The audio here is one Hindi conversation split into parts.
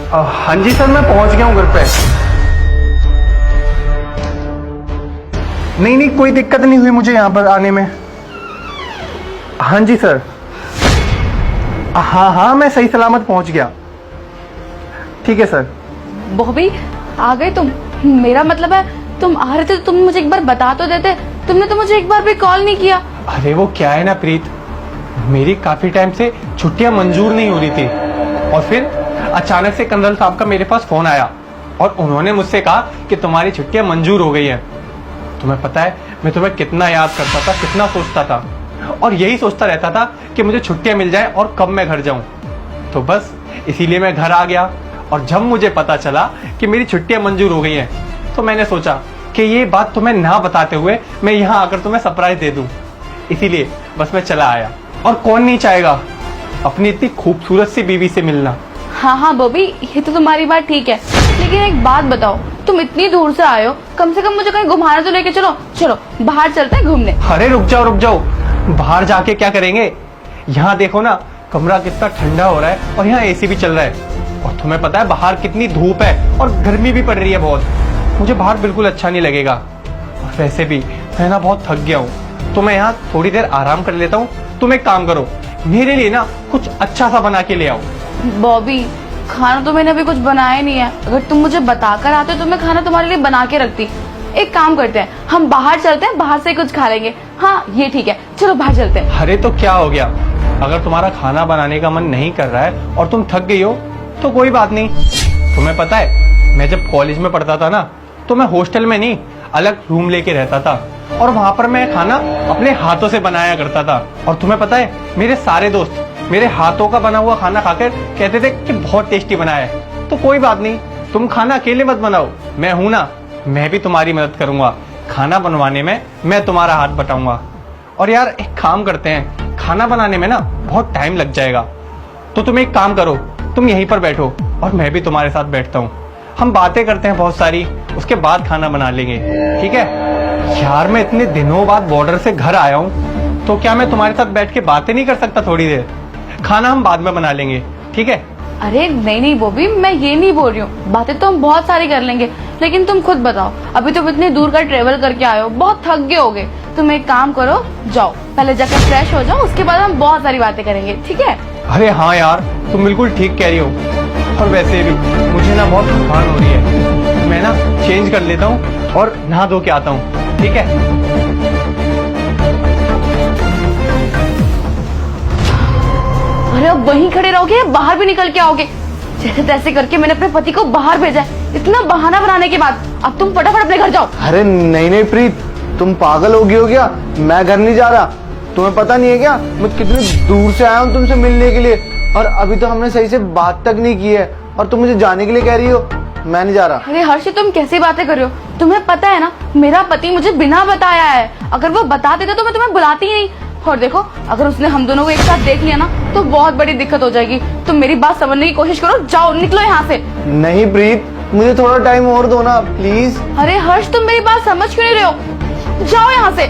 हाँ जी सर, मैं पहुंच गया हूँ घर पे। नहीं नहीं, कोई दिक्कत नहीं हुई मुझे यहाँ पर आने में। हाँ जी सर, हाँ हाँ, मैं सही सलामत पहुंच गया। ठीक है सर। बॉबी, आ गए तुम? मेरा मतलब है तुम आ रहे थे तो तुम मुझे एक बार बता तो देते। तुमने तो मुझे एक बार भी कॉल नहीं किया। अरे वो क्या है ना प्रीत, मेरी काफी टाइम से छुट्टियां मंजूर नहीं हो रही थी, और फिर अचानक से कंदल साहब का मेरे पास फोन आया और उन्होंने मुझसे कहा कि तुम्हारी छुट्टियां मंजूर हो गई हैं। तुम्हें पता है मैं तुम्हें कितना याद करता था, कितना सोचता था, और यही सोचता रहता था कि मुझे छुट्टियां मिल जाए और कब मैं घर जाऊं। तो बस इसीलिए मैं घर आ गया, और जब मुझे पता चला कि मेरी छुट्टियां मंजूर हो गई हैं तो मैंने सोचा कि ये बात तुम्हें ना बताते हुए मैं यहाँ आकर तुम्हें सरप्राइज दे दूं। इसीलिए बस मैं चला आया। और कौन नहीं चाहेगा अपनी इतनी खूबसूरत सी बीवी से मिलना। हाँ हाँ बॉबी, ये तो तुम्हारी बात ठीक है, लेकिन एक बात बताओ, तुम इतनी दूर से आए हो, कम से कम मुझे कहीं घुमाने तो लेके चलो। चलो बाहर चलते हैं घूमने। अरे रुक जाओ रुक जाओ, बाहर जाके क्या करेंगे? यहाँ देखो ना, कमरा कितना ठंडा हो रहा है और यहाँ एसी भी चल रहा है, और तुम्हें पता है बाहर कितनी धूप है और गर्मी भी पड़ रही है बहुत। मुझे बाहर बिल्कुल अच्छा नहीं लगेगा, और वैसे भी मैं ना बहुत थक गया हूँ, तो मैं यहाँ थोड़ी देर आराम कर लेता हूँ। तुम एक काम करो, मेरे लिए ना कुछ अच्छा सा बना के ले आओ। बॉबी, खाना तो मैंने अभी कुछ बनाया नहीं है। अगर तुम मुझे बताकर आते तो मैं खाना तुम्हारे लिए बना के रखती। एक काम करते हैं, हम बाहर चलते हैं, बाहर से कुछ खा लेंगे। हाँ ये ठीक है, चलो बाहर चलते हैं। अरे तो क्या हो गया, अगर तुम्हारा खाना बनाने का मन नहीं कर रहा है और तुम थक गई हो तो कोई बात नहीं। तुम्हें पता है मैं जब कॉलेज में पढ़ता था ना, तो मैं हॉस्टल में नहीं, अलग रूम लेके रहता था, और वहां पर मैं खाना अपने हाथों से बनाया करता था। और तुम्हें पता है मेरे सारे दोस्त मेरे हाथों का बना हुआ खाना खाकर कहते थे कि बहुत टेस्टी बनाया है। तो कोई बात नहीं, तुम खाना अकेले मत बनाओ, मैं हूं ना, मैं भी तुम्हारी मदद करूंगा। खाना बनवाने में मैं तुम्हारा हाथ बटाऊंगा। और यार एक काम करते हैं, खाना बनाने में ना बहुत टाइम लग जाएगा, तो तुम एक काम करो, तुम यहीं पर बैठो और मैं भी तुम्हारे साथ बैठता हूँ। हम बातें करते हैं बहुत सारी, उसके बाद खाना बना लेंगे, ठीक है? यार मैं इतने दिनों बाद बॉर्डर से घर आया हूँ, तो क्या मैं तुम्हारे साथ बैठ के बातें नहीं कर सकता थोड़ी देर? खाना हम बाद में बना लेंगे, ठीक है? अरे नहीं नहीं बॉबी, मैं ये नहीं बोल रही हूँ, बातें तो हम बहुत सारी कर लेंगे, लेकिन तुम खुद बताओ, अभी तुम इतनी दूर का ट्रेवल करके आए हो, बहुत थक गए होगे। तुम एक काम करो, जाओ पहले जाकर फ्रेश हो जाओ, उसके बाद हम बहुत सारी बातें करेंगे, ठीक है? अरे हाँ यार, तुम बिल्कुल ठीक कह रही हो, और वैसे भी मुझे ना बहुत थकान हो रही है, मैं ना चेंज कर लेता हूँ और नहा धो के आता हूँ, ठीक है? अरे अब वहीं खड़े रहोगे, बाहर भी निकल के आओगे? जैसे तैसे करके मैंने अपने पति को बाहर भेजा है, इतना बहाना बनाने के बाद अब तुम फटाफट अपने घर जाओ। अरे नहीं नहीं प्रीत, तुम पागल हो गई हो क्या? मैं घर नहीं जा रहा, तुम्हें पता नहीं है क्या मैं कितनी दूर से आया हूँ तुमसे मिलने के लिए, और अभी तो हमने सही से बात तक नहीं की है, और तुम मुझे जाने के लिए कह रही हो? मैं नहीं जा रहा। अरे हर्ष, तुम कैसी बातें कर रहे हो? तुम्हें पता है ना, मेरा पति मुझे बिना बताया है, अगर वो बता देता तो मैं तुम्हें बुलाती ही नहीं। और देखो, अगर उसने हम दोनों को एक साथ देख लिया ना तो बहुत बड़ी दिक्कत हो जाएगी। तुम मेरी बात समझने की कोशिश करो, जाओ निकलो यहाँ से। नहीं प्रीत, मुझे थोड़ा टाइम और दो ना प्लीज। अरे हर्ष, तुम मेरी बात समझ क्यों नहीं रहे हो? जाओ यहाँ से।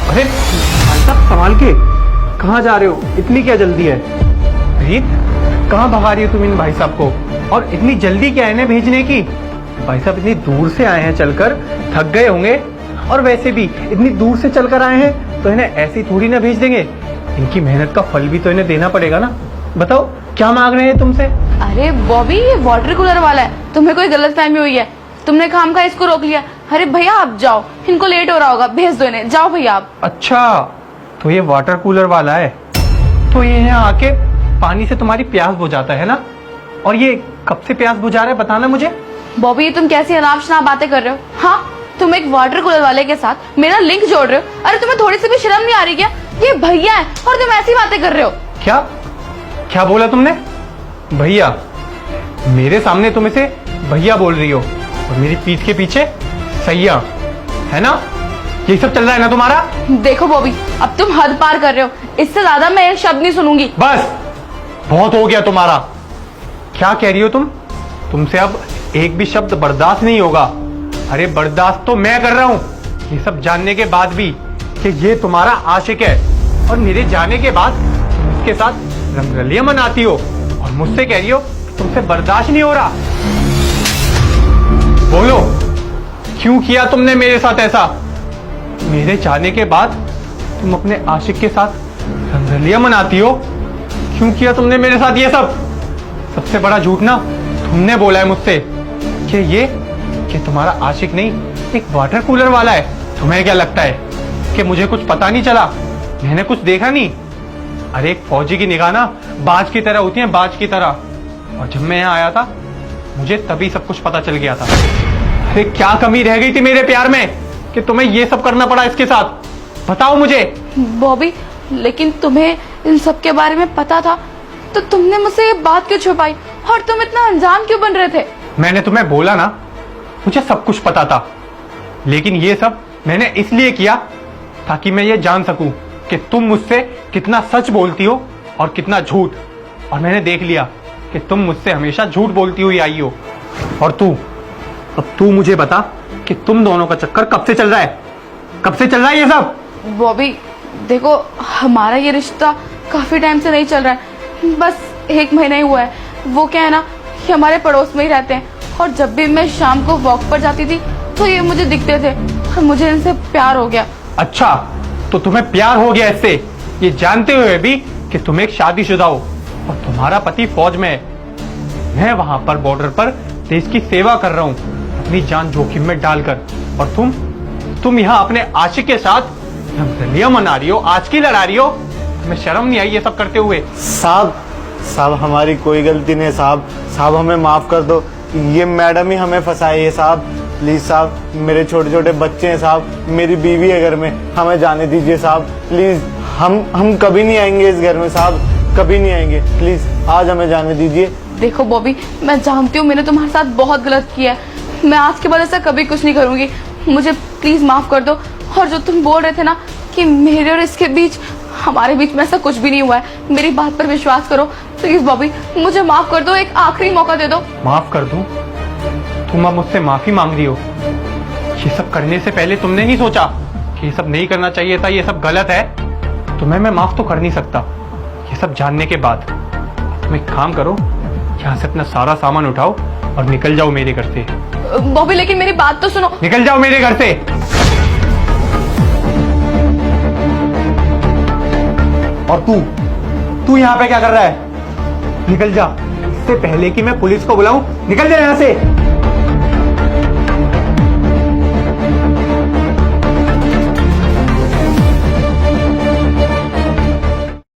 अरे भाई साहब, संभाल के, कहाँ जा रहे हो? इतनी क्या जल्दी है? प्रीत, कहाँ भगा रही हो तुम इन भाई साहब को? और इतनी जल्दी क्या है इन्हें भेजने की? भाई साहब इतनी दूर से आए हैं चलकर, थक गए होंगे, और वैसे भी इतनी दूर से चलकर आए हैं तो इन्हें ऐसी थोड़ी ना भेज देंगे। इनकी मेहनत का फल भी तो इन्हें देना पड़ेगा ना। बताओ क्या मांग रहे हैं तुमसे? अरे बॉबी, ये वाटर कूलर वाला है, तुम्हें कोई गलतफहमी हुई है, तुमने खामखा इसको रोक लिया। अरे भैया आप जाओ, इनको लेट हो रहा होगा, भेज दो इन्हें, जाओ भैया आप। अच्छा, तो ये वाटर कूलर वाला है, तो ये यहाँ आके पानी से तुम्हारी प्यास बुझाता है ना? और ये कब से प्यास बुझा रहा है बताना मुझे। बॉबी, तुम कैसी अनाप शनाप बातें कर रहे हो? हाँ, तुम एक वाटर कूलर वाले के साथ मेरा लिंक जोड़ रहे हो। अरे तुम्हें थोड़ी सी भी शर्म नहीं आ रही क्या? ये भैया है और तुम ऐसी बातें कर रहे हो। क्या क्या बोला तुमने? भैया? मेरे सामने तुम इसे भैया बोल रही हो और मेरी पीठ के पीछे सैया, है ना? ये सब चल रहा है ना तुम्हारा? देखो बॉबी, अब तुम हद पार कर रहे हो, इससे ज्यादा मैं एक शब्द नहीं सुनूंगी। बस बहुत हो गया तुम्हारा। क्या कह रही हो तुम? तुमसे अब एक भी शब्द बर्दाश्त नहीं होगा। अरे बर्दाश्त तो मैं कर रहा हूं, ये सब जानने के बाद भी कि ये तुम्हारा आशिक है, और मेरे जाने के बाद तुम इसके साथ रंगरलियां मनाती हो और मुझसे कह रही हो तुमसे बर्दाश्त नहीं हो रहा। बोलो, क्यों किया तुमने मेरे साथ ऐसा? मेरे जाने के बाद तुम अपने आशिक के साथ रंगरलियां मनाती हो। क्यों किया तुमने मेरे साथ ये सब? सबसे बड़ा झूठ ना तुमने बोला है मुझसे कि तुम्हारा आशिक नहीं, एक वाटर कूलर वाला है। तुम्हें क्या लगता है कि मुझे कुछ पता नहीं चला? मैंने कुछ देखा नहीं? अरे एक फौजी की निगाह ना बाज की तरह होती है, बाज की तरह। और जब मैं यहाँ आया था मुझे तभी सब कुछ पता चल गया था। अरे क्या कमी रह गई थी मेरे प्यार में कि तुम्हें ये सब करना पड़ा इसके साथ? बताओ मुझे। बॉबी, लेकिन तुम्हें इन सब के बारे में पता था तो तुमने मुझसे ये बात क्यों छुपाई और तुम इतना अनजान क्यों बन रहे थे? मैंने तुम्हें बोला ना मुझे सब कुछ पता था, लेकिन ये सब मैंने इसलिए किया ताकि मैं ये जान सकूं कि तुम मुझसे कितना सच बोलती हो और कितना झूठ। और मैंने देख लिया कि तुम मुझसे हमेशा झूठ बोलती हुई आई हो। और अब तू मुझे बता कि तुम दोनों का चक्कर कब से चल रहा है? कब से चल रहा है ये सब? बॉबी देखो, हमारा ये रिश्ता काफी टाइम से नहीं चल रहा है, बस 1 महीना ही हुआ है। वो क्या है ना कि हमारे पड़ोस में ही रहते हैं और जब भी मैं शाम को वॉक पर जाती थी तो ये मुझे दिखते थे और मुझे इनसे प्यार हो गया। अच्छा, तो तुम्हें प्यार हो गया इससे, ये जानते हुए भी कि तुम एक शादीशुदा हो और तुम्हारा पति फौज में है। मैं वहां पर बॉर्डर पर देश की सेवा कर रहा हूँ अपनी जान जोखिम में डालकर, और तुम यहाँ अपने आशिक के साथ रंगरलियां मना रही हो, आज की लड़ा रही हो। तुम्हें शर्म नहीं आई ये सब करते हुए? साहब हमारी कोई गलती नहीं साहब हमें माफ कर दो। ये मैडम ही हमें फंसाई है साहब। प्लीज साहब, मेरे छोटे छोटे बच्चे हैं साहब, मेरी बीवी है घर में, हमें जाने दीजिए साहब प्लीज। हम कभी नहीं आएंगे इस घर में साहब, कभी नहीं आएंगे, प्लीज आज हमें जाने दीजिए। देखो बॉबी, मैं जानती हूँ मैंने तुम्हारे साथ बहुत गलत किया है, मैं आज के बाद ऐसा कभी कुछ नहीं करूंगी। मुझे प्लीज माफ कर दो। और जो तुम बोल रहे थे ना कि मेरे और इसके बीच, हमारे बीच में ऐसा कुछ भी नहीं हुआ है, मेरी बात पर विश्वास करो प्लीज बॉबी, मुझे माफ कर दो, एक आखिरी मौका दे दो। माफ कर दूं? तुम अब मुझसे माफी मांग रही हो? ये सब करने से पहले तुमने नहीं सोचा कि ये सब नहीं करना चाहिए था, ये सब गलत है? तुम्हें मैं माफ तो कर नहीं सकता ये सब जानने के बाद। तुम एक काम करो, यहाँ से अपना सारा सामान उठाओ और निकल जाओ मेरे घर से। बॉबी लेकिन मेरी बात तो सुनो। निकल जाओ मेरे घर से। और तू यहाँ पे क्या कर रहा है? निकल जा, इससे पहले कि मैं पुलिस को बुलाऊं, निकल जा यहाँ से।